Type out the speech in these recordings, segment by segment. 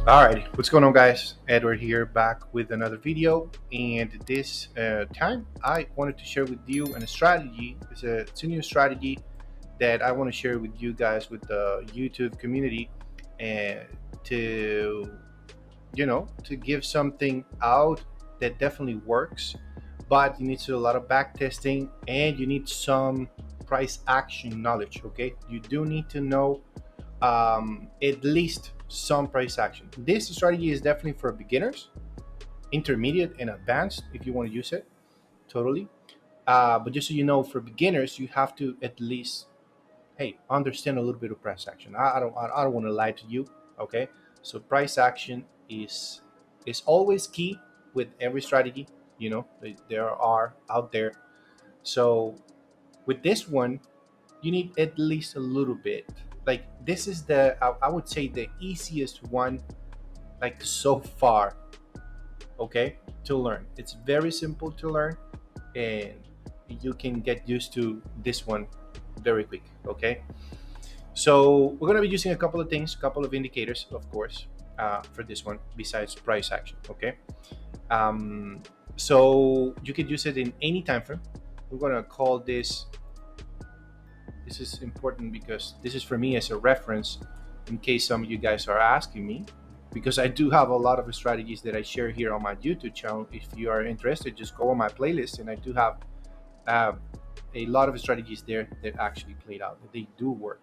Alright, what's going on, guys? Edward here, back with another video, and this time I wanted to share with you a strategy. It's a new strategy that I want to share with you guys, with the YouTube community, and to to give something out that definitely works, but you need to do a lot of back testing and you need some price action knowledge. Okay, you do need to know at least some price action. This strategy is definitely for beginners, intermediate, and advanced if you want to use it totally. But just so you know, for beginners, you have to at least, hey, understand a little bit of price action. I don't want to lie to you. Okay, so price action is always key with every strategy. There are out there. So with this one, you need at least a little bit. Like, this is I would say the easiest one, like, so far. Okay, to learn. It's very simple to learn, and you can get used to this one very quick. Okay, so we're going to be using a couple of things, a couple of indicators, of course, for this one besides price action. Okay, um, so you could use it in any time frame. We're going to call this is important because this is for me as a reference in case some of you guys are asking me, because I do have a lot of strategies that I share here on my YouTube channel. If you are interested, just go on my playlist, and I do have uh, a lot of strategies there that actually played out, that they do work.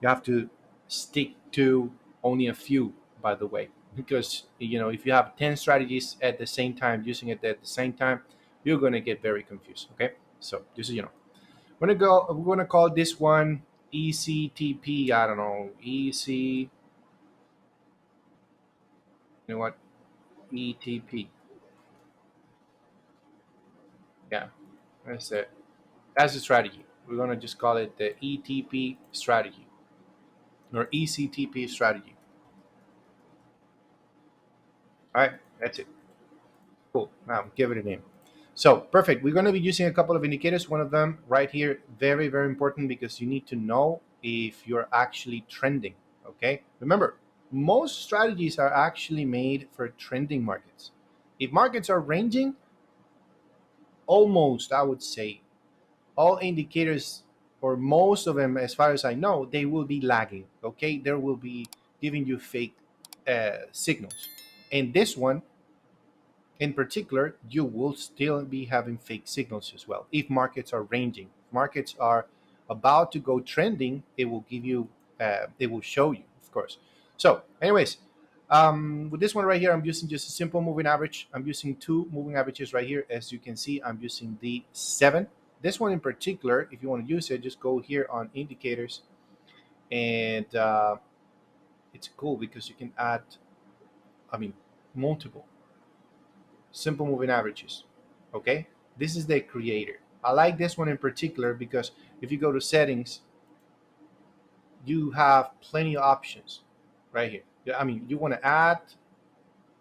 You have to stick to only a few, by the way, because if you have 10 strategies at the same time, using it at the same time, you're going to get very confused. Okay, so just so you know, we're gonna call this one ECTP. I don't know, EC. You know what? ETP. Yeah, that's it. That's the strategy. We're gonna just call it the ETP strategy or ECTP strategy. All right, that's it. Cool. Now give it a name. So perfect. We're going to be using a couple of indicators. One of them right here, very, very important, because you need to know if you're actually trending. Okay. Remember, most strategies are actually made for trending markets. If markets are ranging, almost, I would say, all indicators, or most of them, as far as I know, they will be lagging. Okay. There will be giving you fake signals. And this one, in particular, you will still be having fake signals as well. If markets are ranging, markets are about to go trending, it will give you, it will show you, of course. So, anyways, with this one right here, I'm using just a simple moving average. I'm using two moving averages right here. As you can see, I'm using the 7. This one in particular, if you want to use it, just go here on indicators, and it's cool because you can add, I mean, multiple simple moving averages. Okay, this is the creator. I like this one in particular because if you go to settings, you have plenty of options right here. Yeah, I mean, you want to add,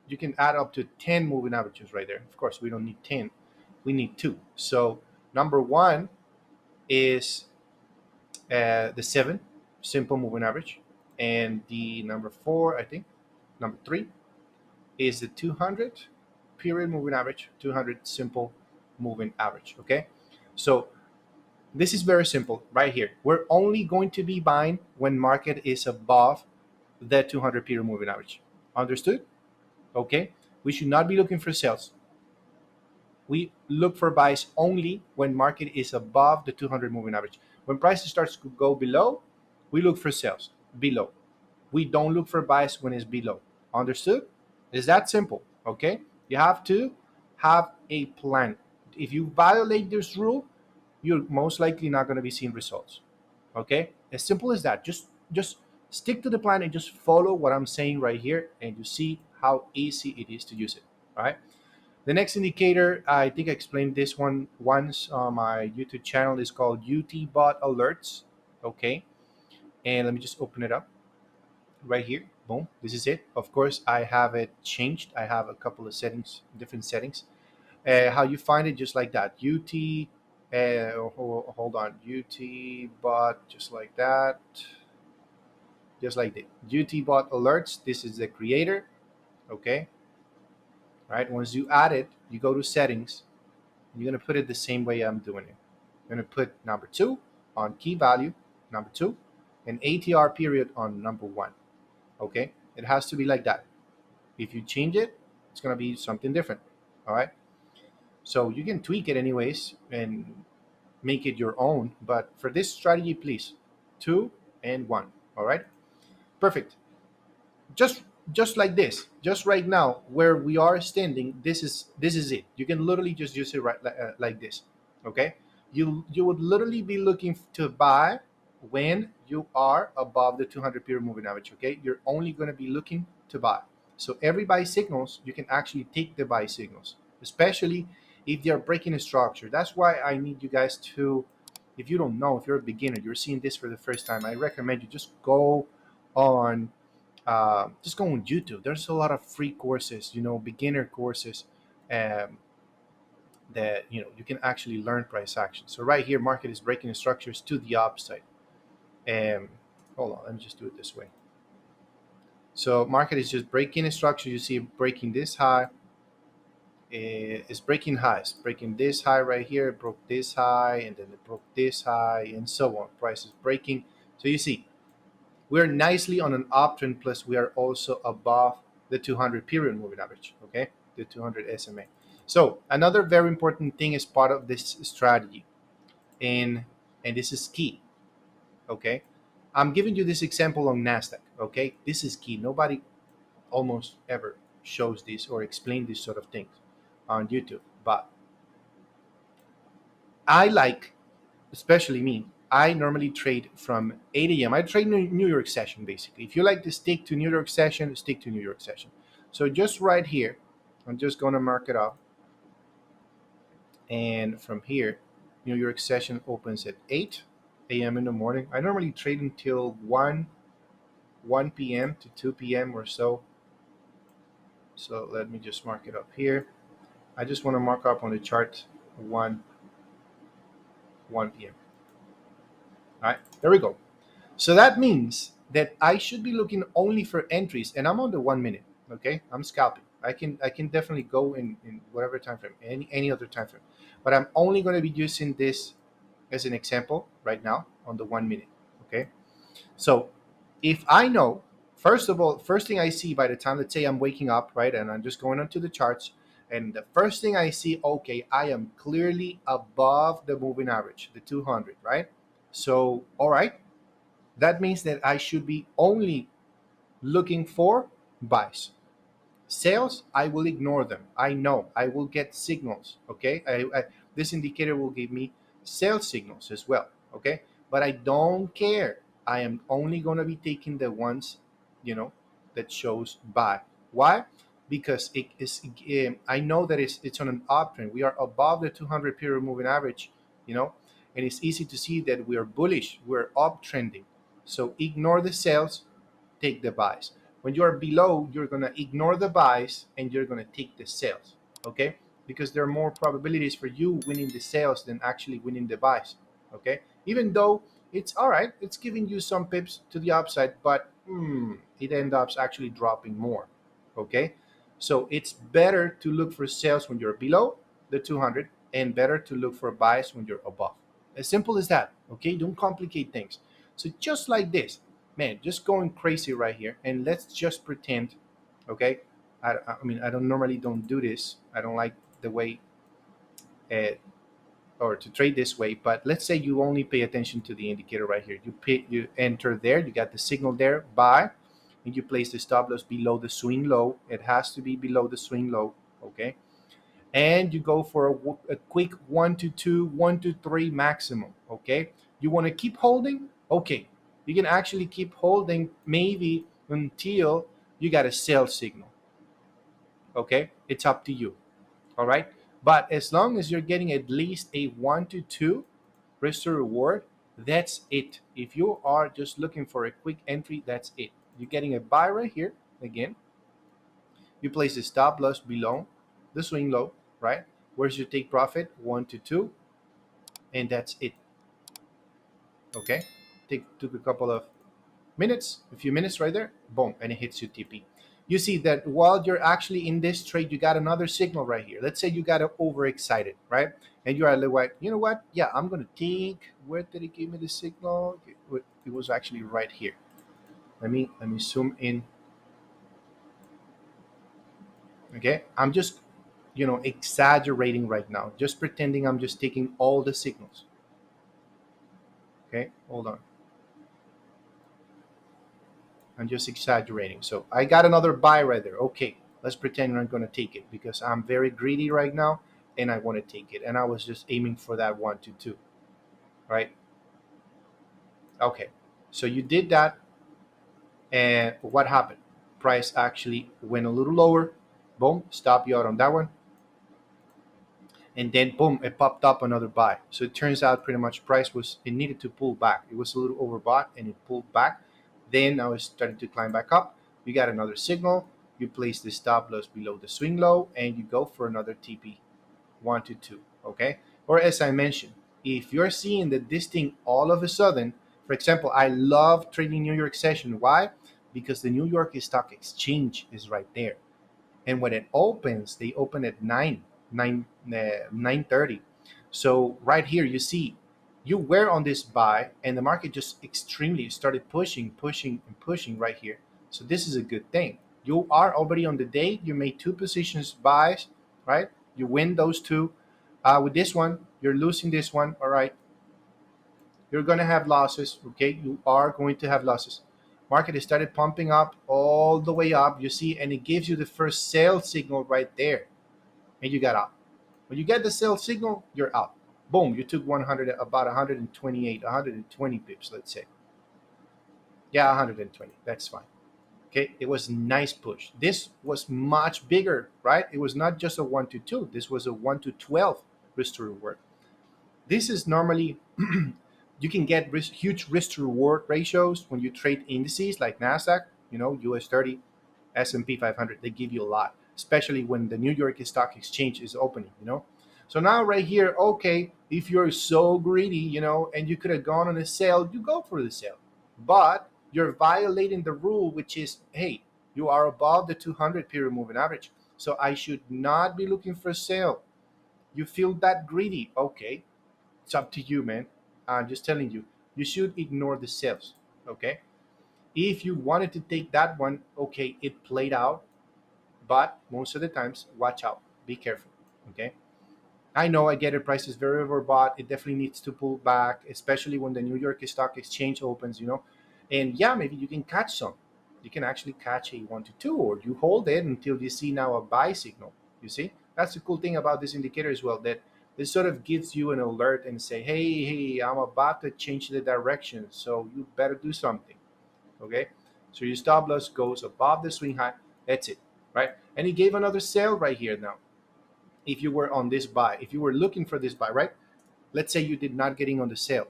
you can add up to 10 moving averages right there. Of course, we don't need 10, we need 2. So number 1 is the 7 simple moving average, and the number 4, I think, number 3 is the 200 period moving average, 200 simple moving average. Okay, so this is very simple right here. We're only going to be buying when market is above the 200 period moving average. Understood? Okay, we should not be looking for sales. We look for buys only when market is above the 200 moving average. When prices starts to go below, we look for sales below. We don't look for buys when it's below. Understood? It's that simple. Okay, you have to have a plan. If you violate this rule, you're most likely not going to be seeing results. Okay, as simple as that. Just stick to the plan and just follow what I'm saying right here, and you see how easy it is to use it. All right. The next indicator, I think I explained this one once on my YouTube channel, is called UT alerts. Okay, and let me just open it up right here. Boom, this is it. Of course, I have it changed. I have a couple of settings, different settings. How you find it, just like that. Hold on, UT bot, just like that. just like the UTBot alerts. This is the creator. Okay, right? Once you add it, you go to settings. You're gonna put it the same way I'm doing it. You're gonna put number 2 on key value, number 2, and ATR period on number 1. Okay, it has to be like that. If you change it, it's gonna be something different. All right. So you can tweak it anyways and make it your own. But for this strategy, please, 2 and 1. All right. Perfect. just just like this, just right now where we are standing, this is it. You can literally just use it right like this. Okay, you would literally be looking to buy when you are above the 200 period moving average. Okay, you're only going to be looking to buy. So every buy signals, you can actually take the buy signals, especially if they're breaking a structure. That's why I need you guys to, if you don't know, if you're a beginner, you're seeing this for the first time, I recommend you on just go on YouTube. There's a lot of free courses, beginner courses, um, that you can actually learn price action. So right here, market is breaking the structures to the upside. Um, Hold on, let me just do it this way. So market is just breaking a structure. You see it breaking this high. It's breaking highs, breaking this high right here. It broke this high, and then it broke this high, and so on. Price is breaking. So you see, we're nicely on an uptrend, plus we are also above the 200 period moving average, okay? The 200 SMA. So another very important thing is part of this strategy, and this is key, okay? I'm giving you this example on Nasdaq, okay? This is key. Nobody almost ever shows this or explain these sort of things on YouTube, but I like, especially me, I normally trade from 8 a.m. I trade New York session basically. If you like to stick to New York session, stick to New York session. So just right here, I'm just going to mark it up. And from here, New York session opens at 8 a.m. in the morning. I normally trade until 1 p.m. to 2 p.m. or so. So let me just mark it up here. I just want to mark up on the chart 1 p.m. All right, there we go. So that means that I should be looking only for entries, and I'm on the 1 minute. Okay, I'm scalping. I can definitely go in whatever time frame, any other time frame, but I'm only going to be using this as an example right now on the 1 minute. Okay, so if I know, first of all, first thing I see by the time, let's say I'm waking up, right, and I'm just going onto the charts, and the first thing I see, okay, I am clearly above the moving average, the 200, right? So all right, that means that I should be only looking for buys. Sales, I will ignore them. I know I will get signals. Okay, this indicator will give me sales signals as well. Okay, but I don't care. I am only going to be taking the ones, you know, that shows buy. Why? Because it is. I know that it's on an uptrend. We are above the 200 period moving average. You know, and it's easy to see that we are bullish. We're uptrending. So ignore the sales, take the buys. When you are below, you're going to ignore the buys and you're going to take the sales, okay? Because there are more probabilities for you winning the sales than actually winning the buys, okay? Even though it's all right, it's giving you some pips to the upside, but it ends up actually dropping more, okay? So it's better to look for sales when you're below the 200 and better to look for buys when you're above. As simple as that, okay? Don't complicate things. So just like this, man, just going crazy right here, and let's just pretend, okay? I mean, I don't do this. I don't like the way, uh, or to trade this way. But let's say you only pay attention to the indicator right here. You enter there, you got the signal there, buy, and you place the stop loss below the swing low. It has to be below the swing low, okay? And you go for a quick 1 to 2, 1 to 3 maximum. Okay, you want to keep holding. Okay, you can actually keep holding maybe until you got a sell signal. Okay, it's up to you. All right, but as long as you're getting at least a 1 to 2 risk to reward, that's it. If you are just looking for a quick entry, that's it. You're getting a buy right here again. You place the stop loss below the swing low, right? Where's your take profit? 1 to 2, and that's it. Okay. Took a couple of minutes, a few minutes right there, boom, and it hits you TP. You see that while you're actually in this trade, you got another signal right here. Let's say you got overexcited, right? And you're like, you know what? Yeah, I'm gonna take. Where did it give me the signal? It was actually right here. Let me zoom in. Okay, I'm just exaggerating right now, just pretending I'm just taking all the signals. Okay, hold on. I'm just exaggerating. So I got another buy right there. Okay, let's pretend I'm going to take it because I'm very greedy right now and I want to take it. And I was just aiming for that 1 to 2, right? Okay, so you did that, and what happened? Price actually went a little lower. Boom, stop you out on that one. And then boom, it popped up another buy. So it turns out pretty much price was, it needed to pull back. It was a little overbought and it pulled back. Then now it's starting to climb back up. You got another signal. You place the stop loss below the swing low and you go for another TP 1 to 2. Okay. Or as I mentioned, if you're seeing that this thing all of a sudden, for example, I love trading New York session. Why? Because the New York Stock Exchange is right there, and when it opens, they open at 9:30. So right here you see you were on this buy and the market just extremely started pushing and pushing right here. So this is a good thing. You are already on the day. You made two positions buys, right? You win those two. With this one you're losing this one, all right? You're going to have losses. Okay, you are going to have losses. Market has started pumping up all the way up, you see, and it gives you the first sell signal right there, and you got out. When you get the sell signal, you're out. Boom, you took 100, about 128, 120 pips, let's say. Yeah, 120, that's fine. Okay, it was a nice push. This was much bigger, right? It was not just a 1 to 2, this was a 1 to 12 risk to reward. This is normally you can get huge risk to reward ratios when you trade indices like Nasdaq, US 30, S&P 500. They give you a lot, especially when the New York Stock Exchange is opening. So now right here, okay, if you're so greedy, and you could have gone on a sale, you go for the sale. But you're violating the rule, which is, hey, you are above the 200 period moving average. So I should not be looking for a sale. You feel that greedy, okay, it's up to you, man. I'm just telling you, you should ignore the sales. Okay. If you wanted to take that one, okay, it played out, but most of the times, watch out. Be careful. Okay. I know, I get it. Price is very overbought. It definitely needs to pull back, especially when the New York Stock Exchange opens. And yeah, maybe you can catch some. You can actually catch a 1 to 2, or you hold it until you see now a buy signal. You see, that's the cool thing about this indicator as well. That this sort of gives you an alert and say, hey, I'm about to change the direction, so you better do something. Okay, so your stop loss goes above the swing high. That's it, right? And he gave another sale right here now. If you were on this buy, if you were looking for this buy, right? Let's say you did not getting on the sale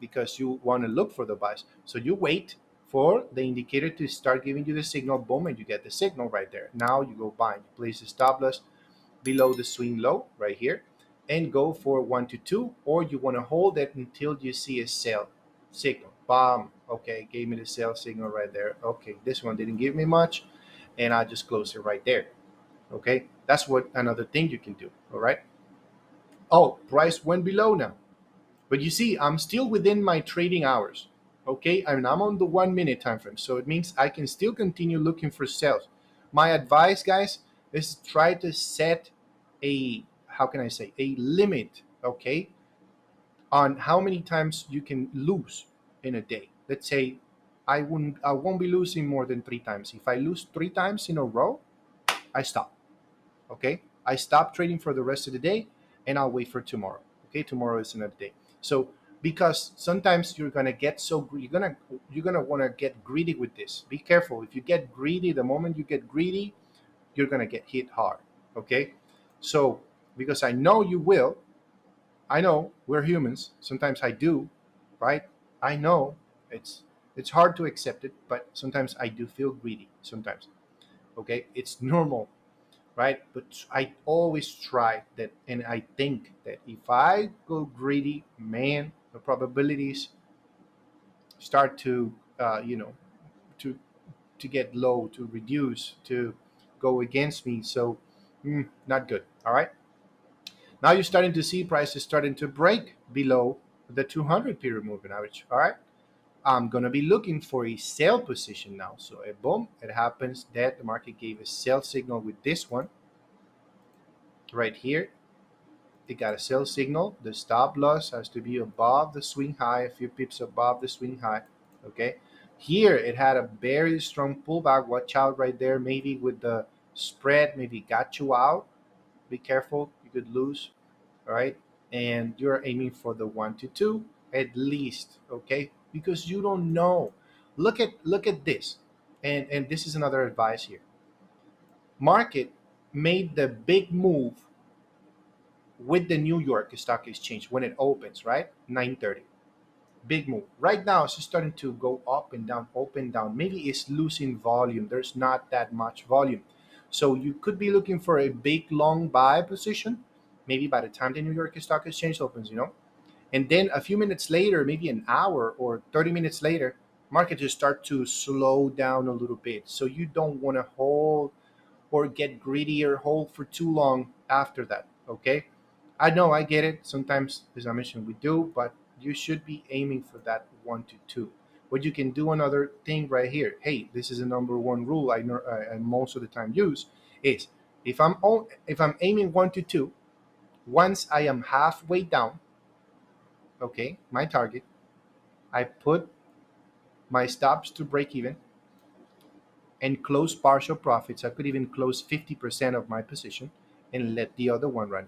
because you want to look for the buys. So you wait for the indicator to start giving you the signal, boom, and you get the signal right there. Now you go buy. You place the stop loss below the swing low right here and go for 1 to 2, or you want to hold it until you see a sell signal. Bomb. Okay, gave me the sell signal right there. Okay, this one didn't give me much, and I just close it right there. Okay, that's what another thing you can do. All right. Oh, price went below now. But you see, I'm still within my trading hours. Okay, I mean, I'm on the 1 minute time frame, so it means I can still continue looking for sales. My advice, guys, is try to set a, how can I say, a limit, okay, on how many times you can lose in a day. Let's say I won't be losing more than 3 times. If I lose 3 times in a row, I stop. Okay, I stop trading for the rest of the day, and I'll wait for tomorrow. Okay, tomorrow is another day. So because sometimes you're gonna get so you're gonna want to get greedy with this. Be careful. If you get greedy, the moment you get greedy, you're gonna get hit hard. Okay, so because I know you will, I know we're humans. Sometimes I do, right? I know it's hard to accept it, but sometimes I do feel greedy. Sometimes, okay, it's normal, right? But I always try that, and I think that if I go greedy, man, the probabilities start to you know, to get low, to reduce, to go against me. So not good. All right. Now you're starting to see prices starting to break below the 200 period moving average. All right. I'm going to be looking for a sell position now. So boom, it happens that the market gave a sell signal with this one right here. It got a sell signal. The stop loss has to be above the swing high, a few pips above the swing high. Okay. Here it had a very strong pullback. Watch out right there. Maybe with the spread, maybe got you out. Be careful. You could lose. All right. And you're aiming for the 1 to 2 at least. Okay. Because you don't know. Look at this. And this is another advice here. Market made the big move with the New York Stock Exchange when it opens, right? 9:30. Big move. Right now, it's starting to go up and down. Maybe it's losing volume. There's not that much volume. So you could be looking for a big long buy position, maybe by the time the New York Stock Exchange opens. And then a few minutes later, maybe an hour or 30 minutes later, market just start to slow down a little bit. So you don't want to hold or get greedy or hold for too long after that. Okay. I know, I get it. Sometimes, as I mentioned, we do, but you should be aiming for that 1 to 2. What you can do, another thing right here. Hey, this is a number one rule I know I most of the time use is if I'm aiming 1 to 2, once I am halfway down, okay, my target, I put my stops to break even and close partial profits. I could even close 50% of my position and let the other one run.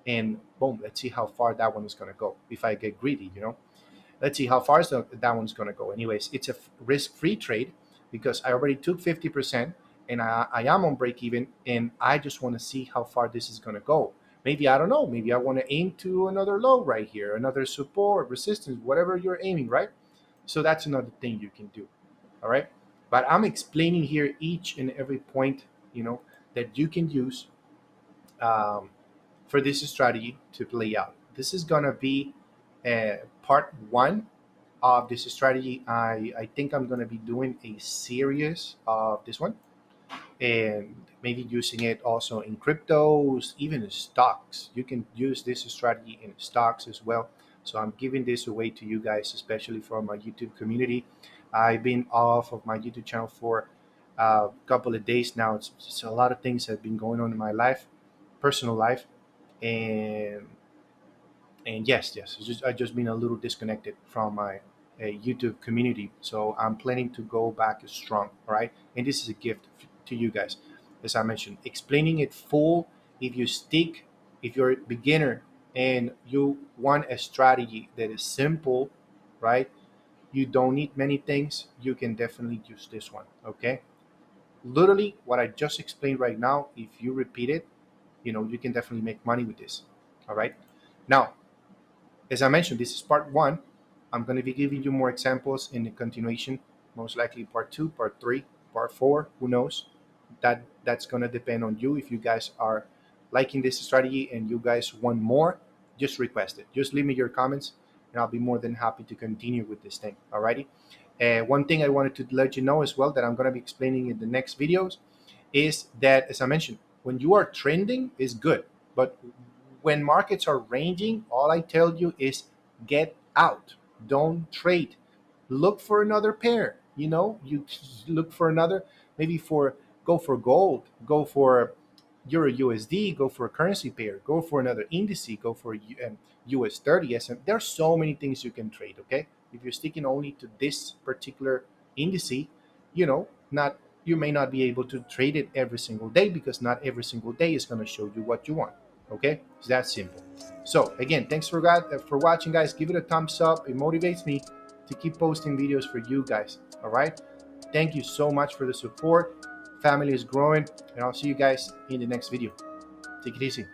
And boom, let's see how far that one is going to go. If I get greedy. Let's see how far that one's going to go. Anyways, it's a risk-free trade because I already took 50% and I am on break even, and I just want to see how far this is going to go. Maybe, I don't know, maybe I want to aim to another low right here, another support, resistance, whatever you're aiming, right? So that's another thing you can do. All right. But I'm explaining here each and every point, that you can use um, for this strategy to play out. This is going to be part one of this strategy. I think I'm going to be doing a series of this one and maybe using it also in cryptos, even in stocks. You can use this strategy in stocks as well. So I'm giving this away to you guys, especially from my YouTube community. I've been off of my YouTube channel for a couple of days now. It's a lot of things have been going on in my life, personal life, and yes, I've just been a little disconnected from my YouTube community. So I'm planning to go back strong. All right, and this is a gift to you guys, as I mentioned, explaining it full. If you stick, if you're a beginner and you want a strategy that is simple, right? You don't need many things. You can definitely use this one. Okay, literally what I just explained right now. If you repeat it, you can definitely make money with this. All right, now as I mentioned, this is part one. I'm going to be giving you more examples in the continuation, most likely part two, part three, part four. Who knows? That's going to depend on you. If you guys are liking this strategy and you guys want more, just request it. Just leave me your comments, and I'll be more than happy to continue with this thing. Alrighty. One thing I wanted to let you know as well that I'm going to be explaining in the next videos is that, as I mentioned, when you are trending is good, but when markets are ranging, all I tell you is get out. Don't trade. Look for another pair. You look for another, maybe go for gold, go for Euro USD, go for a currency pair, go for another index, go for US 30 SM. There's so many things you can trade. Okay, if you're sticking only to this particular index, not you may not be able to trade it every single day because not every single day is going to show you what you want. Okay, it's that simple. So again, thanks for watching, guys. Give it a thumbs up. It motivates me to keep posting videos for you guys. All right, thank you so much for the support. Family is growing, and I'll see you guys in the next video. Take it easy.